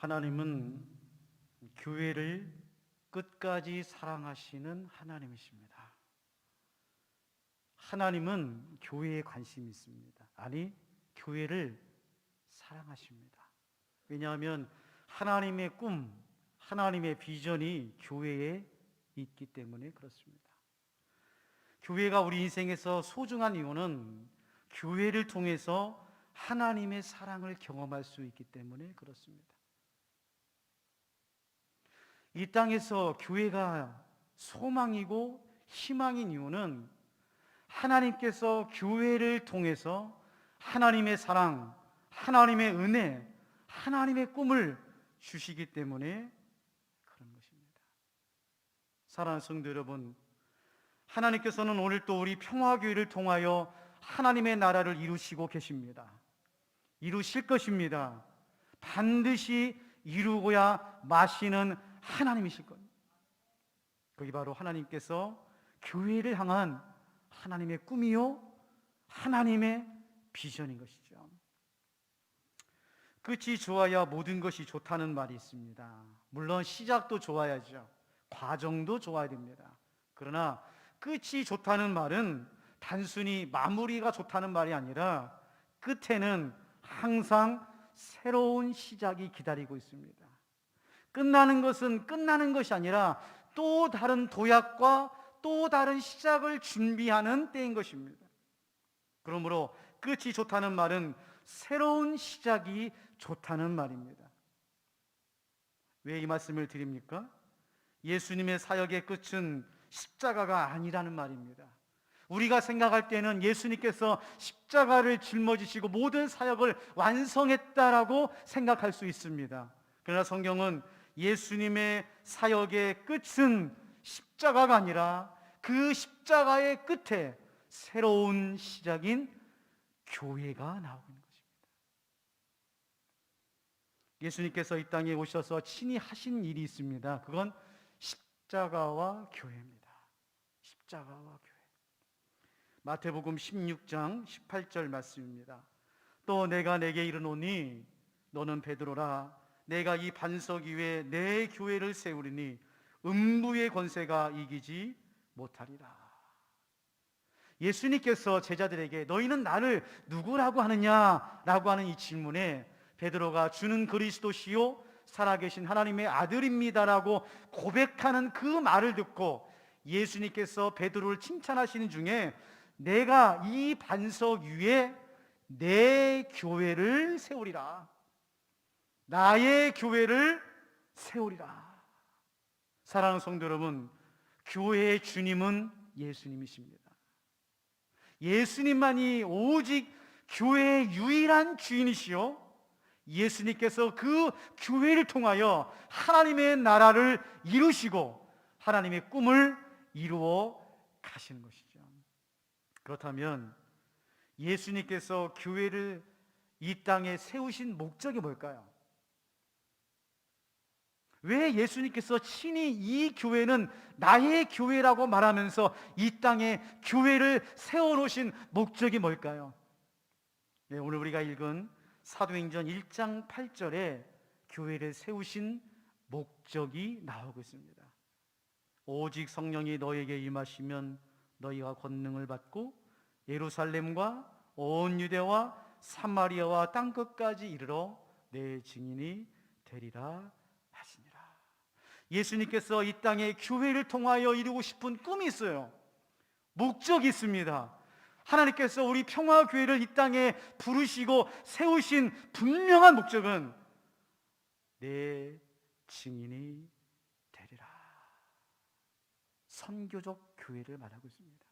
하나님은 교회를 끝까지 사랑하시는 하나님이십니다. 하나님은 교회에 관심이 있습니다. 아니, 교회를 사랑하십니다. 왜냐하면 하나님의 꿈, 하나님의 비전이 교회에 있기 때문에 그렇습니다. 교회가 우리 인생에서 소중한 이유는 교회를 통해서 하나님의 사랑을 경험할 수 있기 때문에 그렇습니다. 이 땅에서 교회가 소망이고 희망인 이유는 하나님께서 교회를 통해서 하나님의 사랑, 하나님의 은혜, 하나님의 꿈을 주시기 때문에 그런 것입니다. 사랑하는 성도 여러분, 하나님께서는 오늘 또 우리 평화교회를 통하여 하나님의 나라를 이루시고 계십니다. 이루실 것입니다. 반드시 이루고야 마시는 하나님이실 겁니다. 그게 바로 하나님께서 교회를 향한 하나님의 꿈이요, 하나님의 비전인 것이죠. 끝이 좋아야 모든 것이 좋다는 말이 있습니다. 물론 시작도 좋아야죠. 과정도 좋아야 됩니다. 그러나 끝이 좋다는 말은 단순히 마무리가 좋다는 말이 아니라 끝에는 항상 새로운 시작이 기다리고 있습니다. 끝나는 것은 끝나는 것이 아니라 또 다른 도약과 또 다른 시작을 준비하는 때인 것입니다. 그러므로 끝이 좋다는 말은 새로운 시작이 좋다는 말입니다. 왜 이 말씀을 드립니까? 예수님의 사역의 끝은 십자가가 아니라는 말입니다. 우리가 생각할 때는 예수님께서 십자가를 짊어지시고 모든 사역을 완성했다라고 생각할 수 있습니다. 그러나 성경은 예수님의 사역의 끝은 십자가가 아니라 그 십자가의 끝에 새로운 시작인 교회가 나오고 있는 것입니다. 예수님께서 이 땅에 오셔서 친히 하신 일이 있습니다. 그건 십자가와 교회입니다. 십자가와 교회. 마태복음 16장 18절 말씀입니다. 또 내가 내게 이르노니 너는 베드로라. 내가 이 반석 위에 내 교회를 세우리니 음부의 권세가 이기지 못하리라. 예수님께서 제자들에게 너희는 나를 누구라고 하느냐라고 하는 이 질문에 베드로가 주는 그리스도시요 살아계신 하나님의 아들입니다라고 고백하는 그 말을 듣고 예수님께서 베드로를 칭찬하시는 중에 내가 이 반석 위에 내 교회를 세우리라. 나의 교회를 세우리라. 사랑하는 성도 여러분, 교회의 주님은 예수님이십니다. 예수님만이 오직 교회의 유일한 주인이시요 예수님께서 그 교회를 통하여 하나님의 나라를 이루시고 하나님의 꿈을 이루어 가시는 것이죠. 그렇다면 예수님께서 교회를 이 땅에 세우신 목적이 뭘까요? 왜 예수님께서 친히 이 교회는 나의 교회라고 말하면서 이 땅에 교회를 세워놓으신 목적이 뭘까요? 네, 오늘 우리가 읽은 사도행전 1장 8절에 교회를 세우신 목적이 나오고 있습니다. 오직 성령이 너에게 임하시면 너희가 권능을 받고 예루살렘과 온 유대와 사마리아와 땅끝까지 이르러 내 증인이 되리라 하시니라. 예수님께서 이 땅에 교회를 통하여 이루고 싶은 꿈이 있어요. 목적이 있습니다. 하나님께서 우리 평화교회를 이 땅에 부르시고 세우신 분명한 목적은 내 증인이 되리라. 선교적 교회를 말하고 있습니다.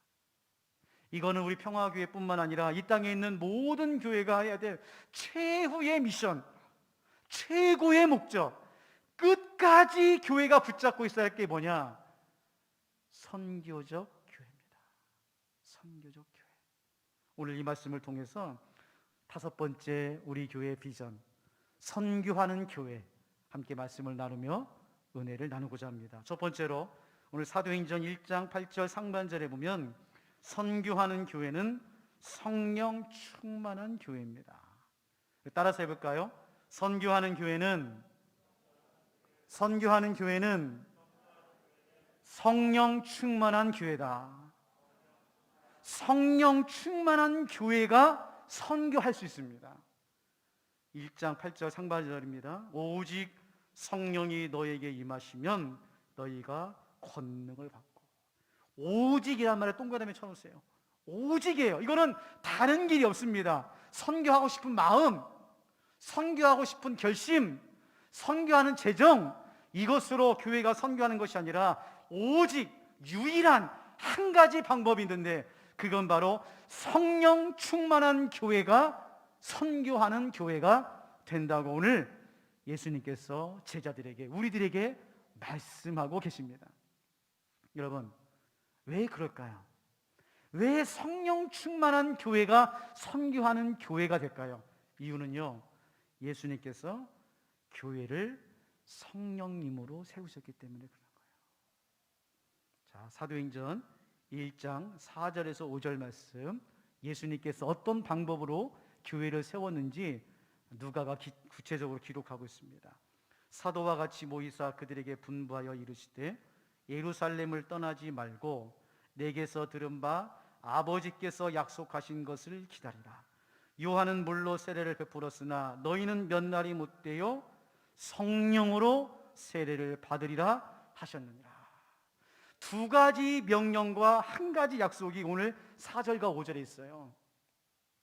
이거는 우리 평화교회뿐만 아니라 이 땅에 있는 모든 교회가 해야 될 최후의 미션, 최고의 목적, 끝까지 교회가 붙잡고 있어야 할 게 뭐냐? 선교적 교회입니다. 선교적 교회. 오늘 이 말씀을 통해서 다섯 번째 우리 교회의 비전, 선교하는 교회, 함께 말씀을 나누며 은혜를 나누고자 합니다. 첫 번째로 오늘 사도행전 1장 8절 상반절에 보면 선교하는 교회는 성령 충만한 교회입니다. 따라서 해볼까요? 선교하는 교회는 선교하는 교회는 성령 충만한 교회다. 성령 충만한 교회가 선교할 수 있습니다. 1장 8절 상반절입니다. 오직 성령이 너에게 임하시면 너희가 권능을 받고. 오직이란 말에 동그라미 쳐놓으세요. 오직이에요. 이거는 다른 길이 없습니다. 선교하고 싶은 마음, 선교하고 싶은 결심, 선교하는 재정, 이것으로 교회가 선교하는 것이 아니라 오직 유일한 한 가지 방법이 있는데, 그건 바로 성령 충만한 교회가 선교하는 교회가 된다고 오늘 예수님께서 제자들에게, 우리들에게 말씀하고 계십니다. 여러분, 왜 그럴까요? 왜 성령 충만한 교회가 선교하는 교회가 될까요? 이유는요, 예수님께서 교회를 성령님으로 세우셨기 때문에 그런 거예요. 자, 사도행전 1장 4절에서 5절 말씀, 예수님께서 어떤 방법으로 교회를 세웠는지 누가가 구체적으로 기록하고 있습니다. 사도와 같이 모이사 그들에게 분부하여 이르시되 예루살렘을 떠나지 말고 내게서 들은 바 아버지께서 약속하신 것을 기다리라. 요한은 물로 세례를 베풀었으나 너희는 몇 날이 못되어 성령으로 세례를 받으리라 하셨느니라. 두 가지 명령과 한 가지 약속이 오늘 4절과 5절에 있어요.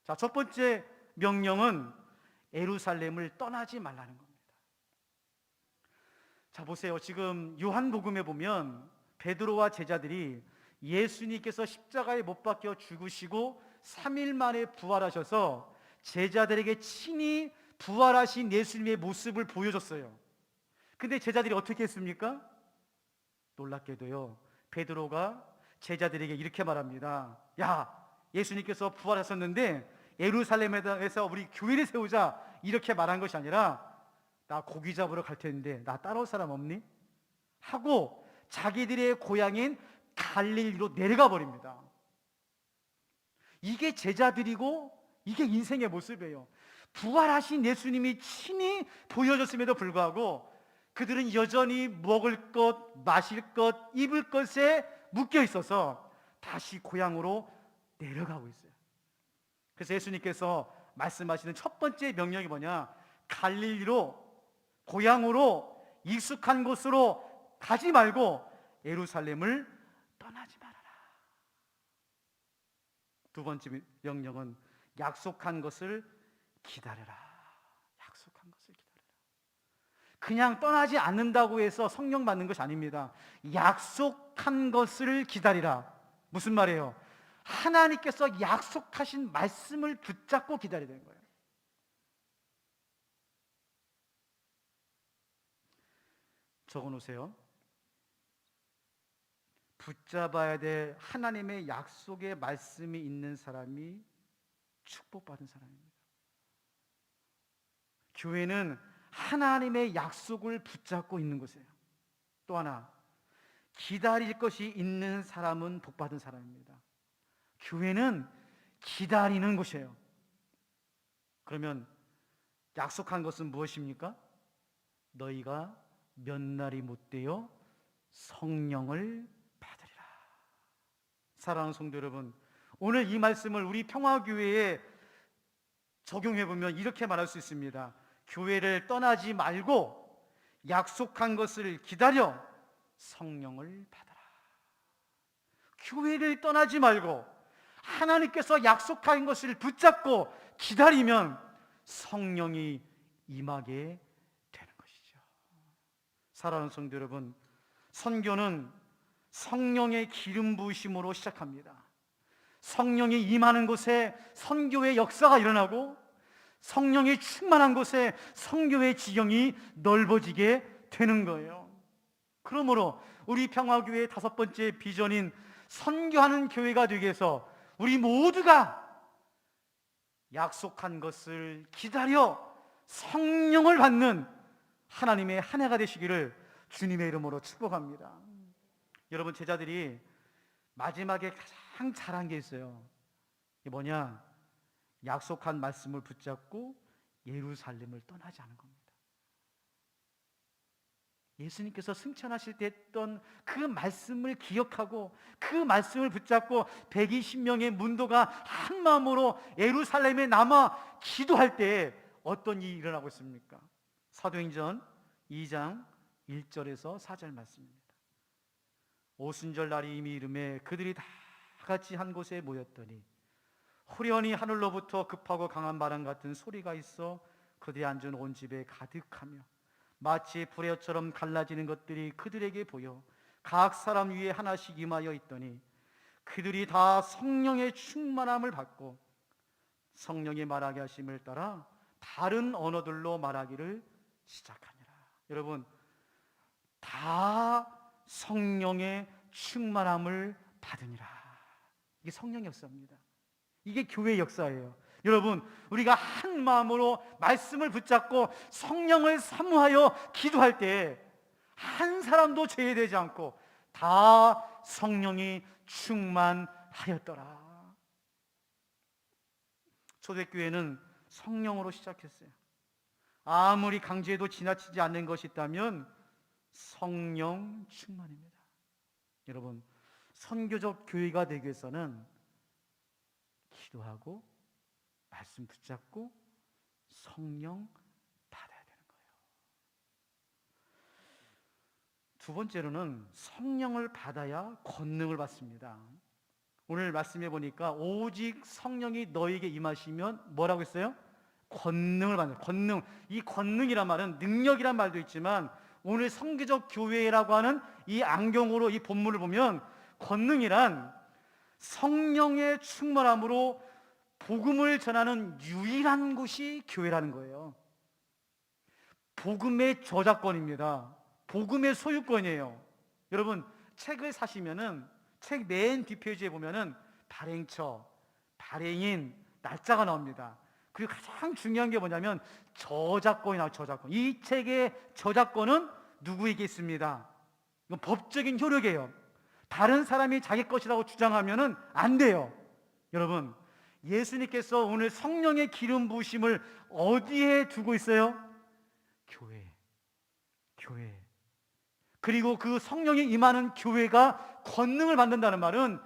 자, 첫 번째 명령은 예루살렘을 떠나지 말라는 겁니다. 자, 보세요. 지금 요한복음에 보면 베드로와 제자들이 예수님께서 십자가에 못 박혀 죽으시고 3일 만에 부활하셔서 제자들에게 친히 부활하신 예수님의 모습을 보여줬어요. 근데 제자들이 어떻게 했습니까? 놀랍게도요, 베드로가 제자들에게 이렇게 말합니다. 야, 예수님께서 부활하셨는데 예루살렘에서 우리 교회를 세우자, 이렇게 말한 것이 아니라 나 고기 잡으러 갈 텐데 나 따라올 사람 없니? 하고 자기들의 고향인 갈릴리로 내려가 버립니다. 이게 제자들이고 이게 인생의 모습이에요. 부활하신 예수님이 친히 보여줬음에도 불구하고 그들은 여전히 먹을 것, 마실 것, 입을 것에 묶여 있어서 다시 고향으로 내려가고 있어요. 그래서 예수님께서 말씀하시는 첫 번째 명령이 뭐냐? 갈릴리로, 고향으로, 익숙한 곳으로 가지 말고 예루살렘을 떠나지 말아라. 두 번째 명령은 약속한 것을 기다려라. 약속한 것을 기다려라. 그냥 떠나지 않는다고 해서 성령 받는 것이 아닙니다. 약속한 것을 기다리라. 무슨 말이에요? 하나님께서 약속하신 말씀을 붙잡고 기다려야 되는 거예요. 적어놓으세요. 붙잡아야 될 하나님의 약속의 말씀이 있는 사람이 축복받은 사람입니다. 교회는 하나님의 약속을 붙잡고 있는 곳이에요. 또 하나, 기다릴 것이 있는 사람은 복받은 사람입니다. 교회는 기다리는 곳이에요. 그러면 약속한 것은 무엇입니까? 너희가 몇 날이 못되어 성령을 받으리라. 사랑하는 성도 여러분, 오늘 이 말씀을 우리 평화교회에 적용해 보면 이렇게 말할 수 있습니다. 교회를 떠나지 말고 약속한 것을 기다려 성령을 받아라. 교회를 떠나지 말고 하나님께서 약속한 것을 붙잡고 기다리면 성령이 임하게 되는 것이죠. 사랑하는 성도 여러분, 선교는 성령의 기름 부으심으로 시작합니다. 성령이 임하는 곳에 선교의 역사가 일어나고 성령이 충만한 곳에 선교의 지경이 넓어지게 되는 거예요. 그러므로 우리 평화교회의 다섯 번째 비전인 선교하는 교회가 되기 위해서 우리 모두가 약속한 것을 기다려 성령을 받는 하나님의 한 해가 되시기를 주님의 이름으로 축복합니다. 여러분, 제자들이 마지막에 가장 잘한 게 있어요. 이게 뭐냐? 약속한 말씀을 붙잡고 예루살렘을 떠나지 않은 겁니다. 예수님께서 승천하실 때 했던 그 말씀을 기억하고 그 말씀을 붙잡고 120명의 문도가 한 마음으로 예루살렘에 남아 기도할 때 어떤 일이 일어나고 있습니까? 사도행전 2장 1절에서 4절 말씀입니다. 오순절 날이 이미 이르매 그들이 다 같이 한 곳에 모였더니 후련히 하늘로부터 급하고 강한 바람 같은 소리가 있어 그들이 앉은 온 집에 가득하며 마치 불에처럼 갈라지는 것들이 그들에게 보여 각 사람 위에 하나씩 임하여 있더니 그들이 다 성령의 충만함을 받고 성령의 말하게 하심을 따라 다른 언어들로 말하기를 시작하니라. 여러분, 다 성령의 충만함을 받으니라. 이게 성령 역사입니다. 이게 교회의 역사예요. 여러분, 우리가 한 마음으로 말씀을 붙잡고 성령을 사모하여 기도할 때 한 사람도 제외되지 않고 다 성령이 충만하였더라. 초대교회는 성령으로 시작했어요. 아무리 강조해도 지나치지 않는 것이 있다면 성령 충만입니다. 여러분, 선교적 교회가 되기 위해서는 기도하고 말씀 붙잡고 성령 받아야 되는 거예요. 두 번째로는 성령을 받아야 권능을 받습니다. 오늘 말씀해 보니까 오직 성령이 너에게 임하시면 뭐라고 했어요? 권능을 받는. 권능. 이 권능이란 말은 능력이란 말도 있지만 오늘 성교적 교회라고 하는 이 안경으로 이 본문을 보면 권능이란 성령의 충만함으로 복음을 전하는 유일한 곳이 교회라는 거예요. 복음의 저작권입니다. 복음의 소유권이에요. 여러분, 책을 사시면은 책 맨 뒷페이지에 보면은 발행처, 발행인, 날짜가 나옵니다. 그리고 가장 중요한 게 뭐냐면 저작권이 나와요. 저작권. 이 책의 저작권은 누구에게 있습니다. 이건 법적인 효력이에요. 다른 사람이 자기 것이라고 주장하면은 안 돼요. 여러분, 예수님께서 오늘 성령의 기름 부으심을 어디에 두고 있어요? 교회. 그리고 그 성령이 임하는 교회가 권능을 받는다는 말은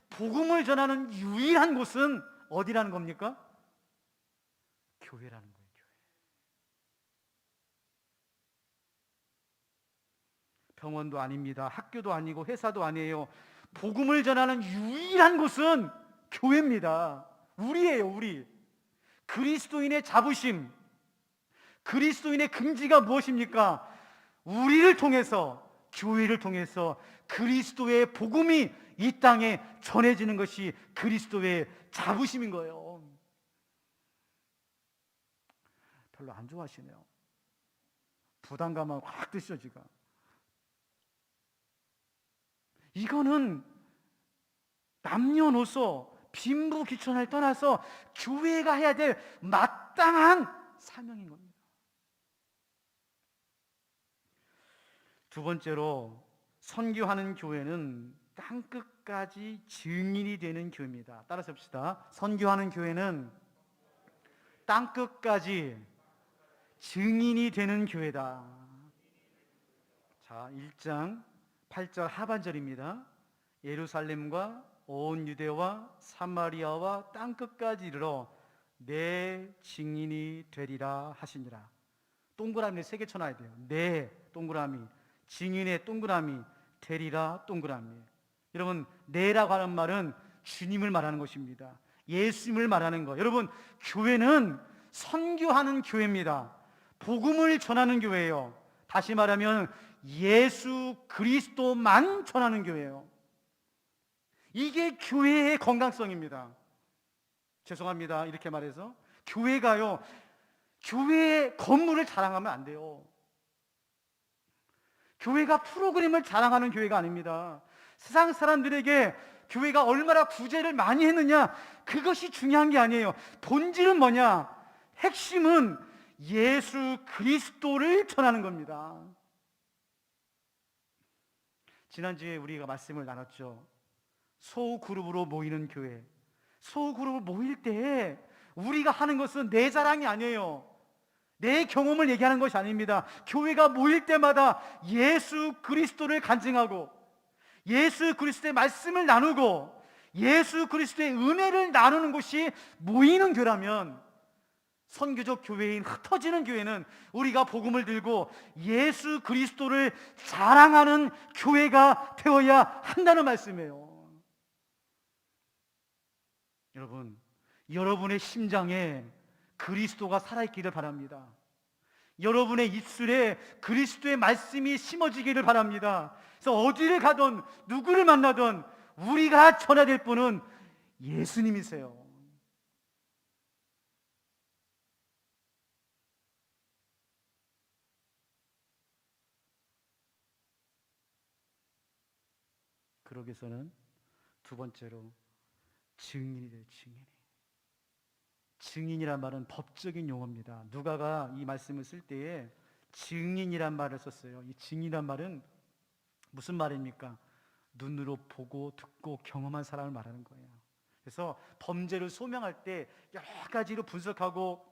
복음을 전하는 유일한 곳은 어디라는 겁니까? 교회라는 거예요. 교회. 병원도 아닙니다. 학교도 아니고 회사도 아니에요. 복음을 전하는 유일한 곳은 교회입니다. 우리예요, 우리. 그리스도인의 자부심, 그리스도인의 긍지가 무엇입니까? 우리를 통해서, 교회를 통해서 그리스도의 복음이 이 땅에 전해지는 것이 그리스도의 자부심인 거예요. 별로 안 좋아하시네요. 부담감만 확 드시죠, 지금. 이거는 남녀노소 빈부귀천을 떠나서 교회가 해야 될 마땅한 사명인 겁니다. 두 번째로, 선교하는 교회는 땅끝까지 증인이 되는 교회입니다. 따라서 봅시다. 선교하는 교회는 땅끝까지 증인이 되는 교회다. 자, 1장 8절 하반절입니다. 예루살렘과 온 유대와 사마리아와 땅끝까지 이르러 내 증인이 되리라 하시니라. 동그라미 3개 쳐놔야 돼요. 내 동그라미, 증인의 동그라미, 되리라 동그라미. 여러분, 내라고 하는 말은 주님을 말하는 것입니다. 예수님을 말하는 거. 여러분, 교회는 선교하는 교회입니다. 복음을 전하는 교회예요. 다시 말하면 예수 그리스도만 전하는 교회예요. 이게 교회의 건강성입니다. 죄송합니다, 이렇게 말해서. 교회가요, 교회의 건물을 자랑하면 안 돼요. 교회가 프로그램을 자랑하는 교회가 아닙니다. 세상 사람들에게 교회가 얼마나 구제를 많이 했느냐, 그것이 중요한 게 아니에요. 본질은 뭐냐? 핵심은 예수 그리스도를 전하는 겁니다. 지난주에 우리가 말씀을 나눴죠. 소그룹으로 모이는 교회. 소그룹으로 모일 때 우리가 하는 것은 내 자랑이 아니에요. 내 경험을 얘기하는 것이 아닙니다. 교회가 모일 때마다 예수 그리스도를 간증하고 예수 그리스도의 말씀을 나누고 예수 그리스도의 은혜를 나누는 곳이 모이는 교회라면, 선교적 교회인 흩어지는 교회는 우리가 복음을 들고 예수 그리스도를 자랑하는 교회가 되어야 한다는 말씀이에요. 여러분, 여러분의 심장에 그리스도가 살아있기를 바랍니다. 여러분의 입술에 그리스도의 말씀이 심어지기를 바랍니다. 그래서 어디를 가든 누구를 만나든 우리가 전해야 될 분은 예수님이세요. 그러기 위해서는 두 번째로 증인이 돼요. 증인이란 말은 법적인 용어입니다. 누가가 이 말씀을 쓸 때에 증인이란 말을 썼어요. 이 증인이란 말은 무슨 말입니까? 눈으로 보고 듣고 경험한 사람을 말하는 거예요. 그래서 범죄를 소명할 때 여러 가지로 분석하고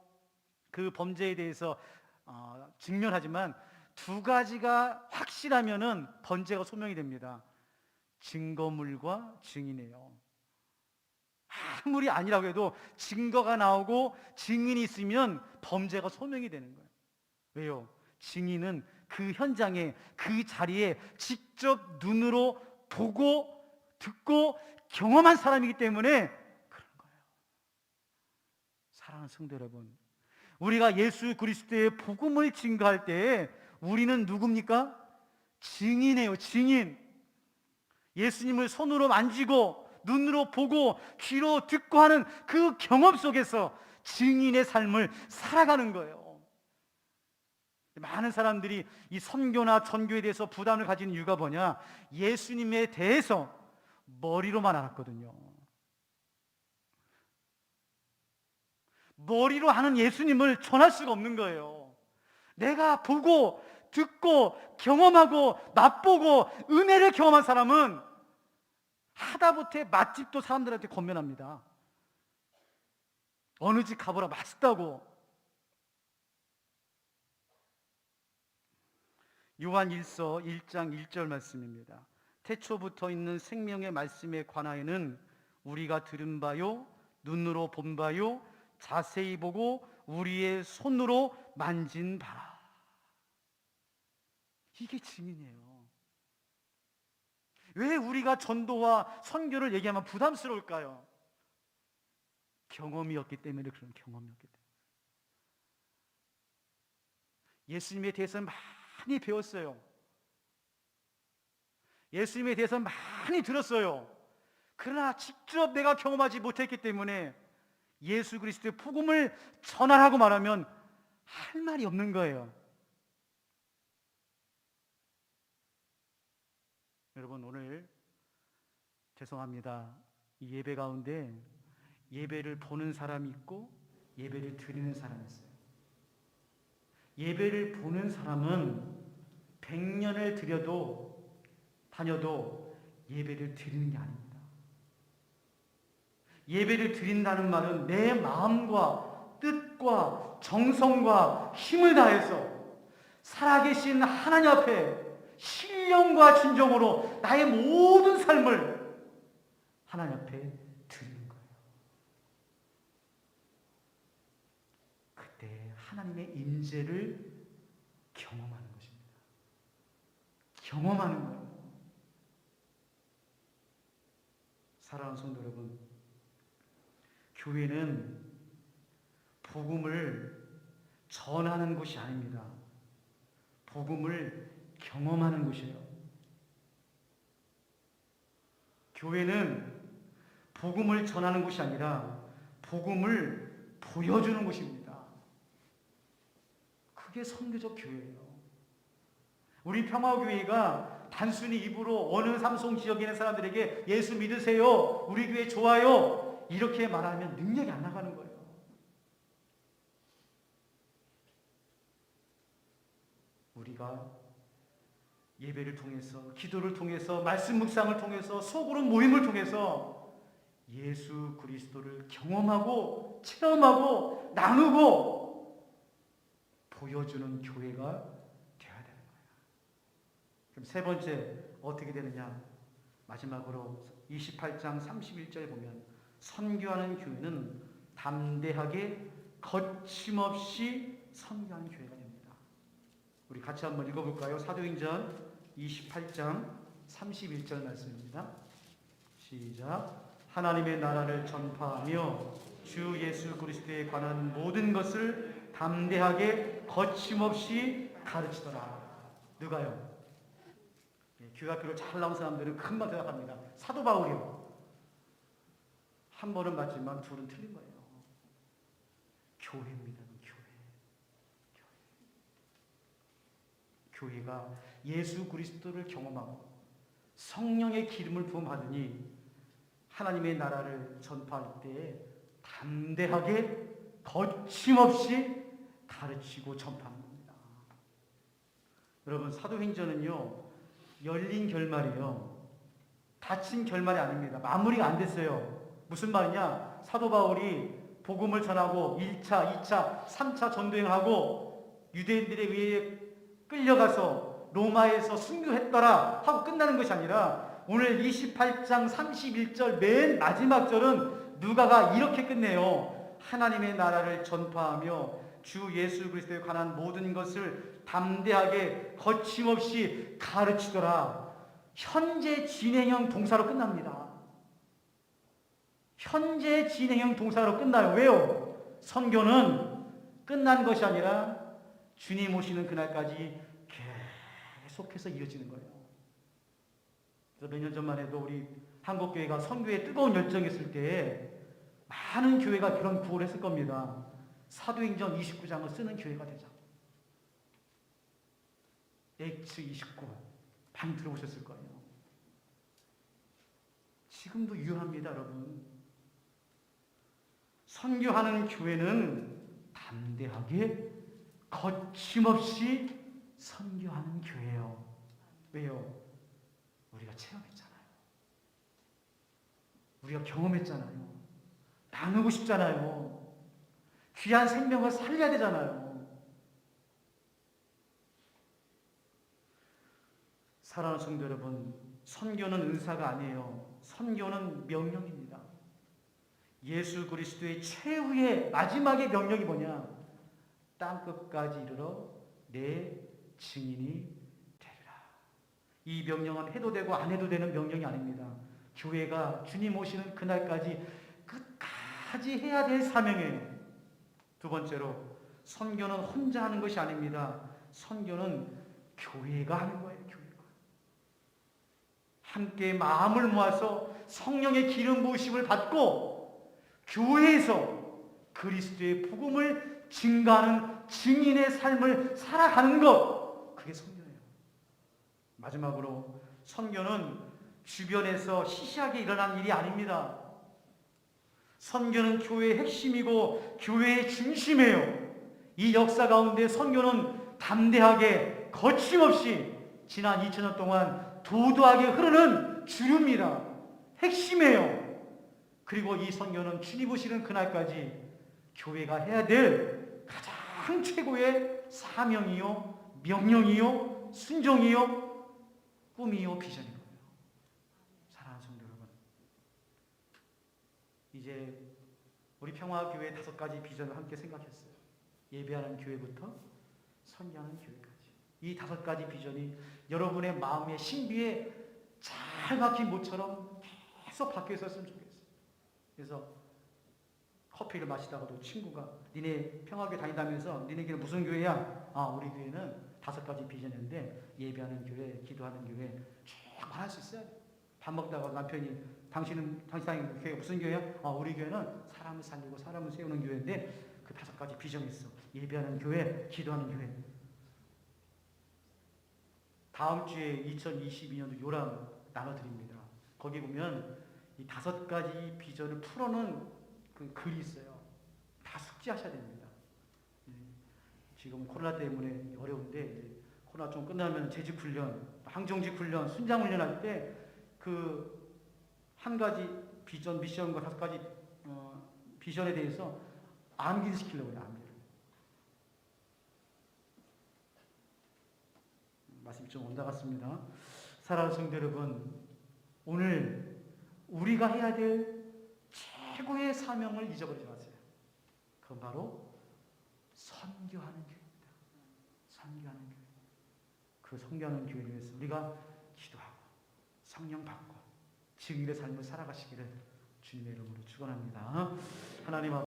그 범죄에 대해서 직면하지만 두 가지가 확실하면은 범죄가 소명이 됩니다. 증거물과 증인이에요. 아무리 아니라고 해도 증거가 나오고 증인이 있으면 범죄가 소명이 되는 거예요. 왜요? 증인은 그 현장에, 그 자리에 직접 눈으로 보고 듣고 경험한 사람이기 때문에 그런 거예요. 사랑하는 성도 여러분, 우리가 예수 그리스도의 복음을 증거할 때 우리는 누굽니까? 증인이에요. 증인. 예수님을 손으로 만지고 눈으로 보고 귀로 듣고 하는 그 경험 속에서 증인의 삶을 살아가는 거예요. 많은 사람들이 이 선교나 전교에 대해서 부담을 가지는 이유가 뭐냐? 예수님에 대해서 머리로만 알았거든요. 머리로 아는 예수님을 전할 수가 없는 거예요. 내가 보고 듣고 경험하고 맛보고 은혜를 경험한 사람은 하다못해 맛집도 사람들한테 권면합니다. 어느 집 가보라, 맛있다고. 요한 1서 1장 1절 말씀입니다. 태초부터 있는 생명의 말씀에 관하여는 우리가 들은 바요, 눈으로 본 바요, 자세히 보고 우리의 손으로 만진 바라. 이게 증인이에요. 왜 우리가 전도와 선교를 얘기하면 부담스러울까요? 경험이었기 때문에. 그런 경험이었기 때문에. 예수님에 대해서 많이 배웠어요. 예수님에 대해서 많이 들었어요. 그러나 직접 내가 경험하지 못했기 때문에 예수 그리스도의 복음을 전하라고 말하면 할 말이 없는 거예요. 여러분, 오늘 죄송합니다. 이 예배 가운데 예배를 보는 사람이 있고 예배를 드리는 사람이 있어요. 예배를 보는 사람은 100년을 다녀도 예배를 드리는 게 아닙니다. 예배를 드린다는 말은 내 마음과 뜻과 정성과 힘을 다해서 살아계신 하나님 앞에 신령과 진정으로 나의 모든 삶을 하나님 앞에 드리는 거예요. 그때 하나님의 임재를 경험하는 것입니다. 경험하는 거예요. 사랑하는 성도 여러분, 교회는 복음을 전하는 곳이 아닙니다. 복음을 경험하는 곳이에요. 교회는 복음을 전하는 곳이 아니라 복음을 보여주는 곳입니다. 그게 선교적 교회예요. 우리 평화교회가 단순히 입으로 어느 삼성 지역에 있는 사람들에게 예수 믿으세요, 우리 교회 좋아요, 이렇게 말하면 능력이 안 나가는 거예요. 우리가 예배를 통해서, 기도를 통해서, 말씀 묵상을 통해서, 소그룹 모임을 통해서 예수 그리스도를 경험하고 체험하고 나누고 보여주는 교회가 되어야 되는 거예요. 그럼 세 번째 어떻게 되느냐? 마지막으로 28장 31절 보면 선교하는 교회는 담대하게 거침없이 선교하는 교회가 됩니다. 우리 같이 한번 읽어볼까요? 사도행전 28장 31절 말씀입니다. 시작. 하나님의 나라를 전파하며 주 예수 그리스도에 관한 모든 것을 담대하게 거침없이 가르치더라. 누가요? 교회학교를 잘 나온 사람들은 금방 대답합니다. 사도 바울이요. 한 번은 맞지만 둘은 틀린 거예요. 교회입니다. 교회가 예수 그리스도를 경험하고 성령의 기름을 부음받으니 하나님의 나라를 전파할 때 담대하게 거침없이 가르치고 전파하는 겁니다. 여러분, 사도행전은요, 열린 결말이에요. 닫힌 결말이 아닙니다. 마무리가 안 됐어요. 무슨 말이냐? 사도 바울이 복음을 전하고 1차, 2차, 3차 전도행하고 유대인들에 의해 끌려가서 로마에서 순교했더라 하고 끝나는 것이 아니라 오늘 28장 31절 맨 마지막 절은 누가가 이렇게 끝내요. 하나님의 나라를 전파하며 주 예수 그리스도에 관한 모든 것을 담대하게 거침없이 가르치더라. 현재 진행형 동사로 끝납니다. 현재 진행형 동사로 끝나요. 왜요? 선교는 끝난 것이 아니라 주님 오시는 그날까지 계속해서 이어지는 거예요. 그래서 몇 년 전만 해도 우리 한국교회가 선교에 뜨거운 열정이 있을 때 많은 교회가 그런 구호를 했을 겁니다. 사도행전 29장을 쓰는 교회가 되자. X 29 많이 들어보셨을 거예요. 지금도 유효합니다, 여러분. 선교하는 교회는 담대하게 거침없이 선교하는 교회예요. 왜요? 우리가 체험했잖아요. 우리가 경험했잖아요. 나누고 싶잖아요. 귀한 생명을 살려야 되잖아요. 사랑하는 성도 여러분, 선교는 은사가 아니에요. 선교는 명령입니다. 예수 그리스도의 최후의 마지막의 명령이 뭐냐? 땅끝까지 이르러 내 증인이 되리라. 이 명령은 해도 되고 안 해도 되는 명령이 아닙니다. 교회가 주님 오시는 그날까지 끝까지 해야 될 사명이에요. 두 번째로, 선교는 혼자 하는 것이 아닙니다. 선교는 교회가 하는 거예요. 교회가 함께 마음을 모아서 성령의 기름 부으심을 받고 교회에서 그리스도의 복음을 증거하는 증인의 삶을 살아가는 것, 그게 선교예요. 마지막으로, 선교는 주변에서 시시하게 일어난 일이 아닙니다. 선교는 교회의 핵심이고 교회의 중심이에요. 이 역사 가운데 선교는 담대하게 거침없이 지난 2000년 동안 도도하게 흐르는 주류입니다. 핵심이에요. 그리고 이 선교는 주님 오시는 그날까지 교회가 해야 될 가장 최고의 사명이요, 명령이요, 순종이요, 꿈이요, 비전인 거예요. 사랑하는 성도 여러분, 이제 우리 평화교회 5가지 비전을 함께 생각했어요. 예배하는 교회부터 선교하는 교회까지. 이 5가지 비전이 여러분의 마음의 신비에 잘 박힌 못처럼 계속 박혀 있었으면 좋겠어요. 그래서 커피를 마시다가도 친구가 니네 평화교회 다닌다면서 니네끼리 무슨 교회야? 아, 우리 교회는 5가지 비전인데 예배하는 교회, 기도하는 교회 쭉 말할 수 있어요. 밥 먹다가 남편이 당신 교회가 무슨 교회야? 아, 우리 교회는 사람을 살리고 사람을 세우는 교회인데 그 5가지 비전이 있어. 예배하는 교회, 기도하는 교회. 다음 주에 2022년도 요람 나눠드립니다. 거기 보면 이 5가지 비전을 풀어놓은 그 글이 있어요. 다 숙지하셔야 됩니다. 지금 코로나 때문에 어려운데 코로나 좀 끝나면 재직훈련, 항정직훈련, 순장훈련 할 때 그 한 가지 비전, 미션과 5가지 비전에 대해서 암기를 시키려고 해요. 암기를. 말씀이 좀 온다 같습니다. 사랑하는 성도 여러분, 오늘 우리가 해야 될 최고의 사명을 잊어버리지 마세요. 그건 바로 선교하는 교회입니다. 선교하는 교회. 그 선교하는 교회를 위해서 우리가 기도하고 성령 받고 증인의 삶을 살아가시기를 주님의 이름으로 축원합니다. 하나님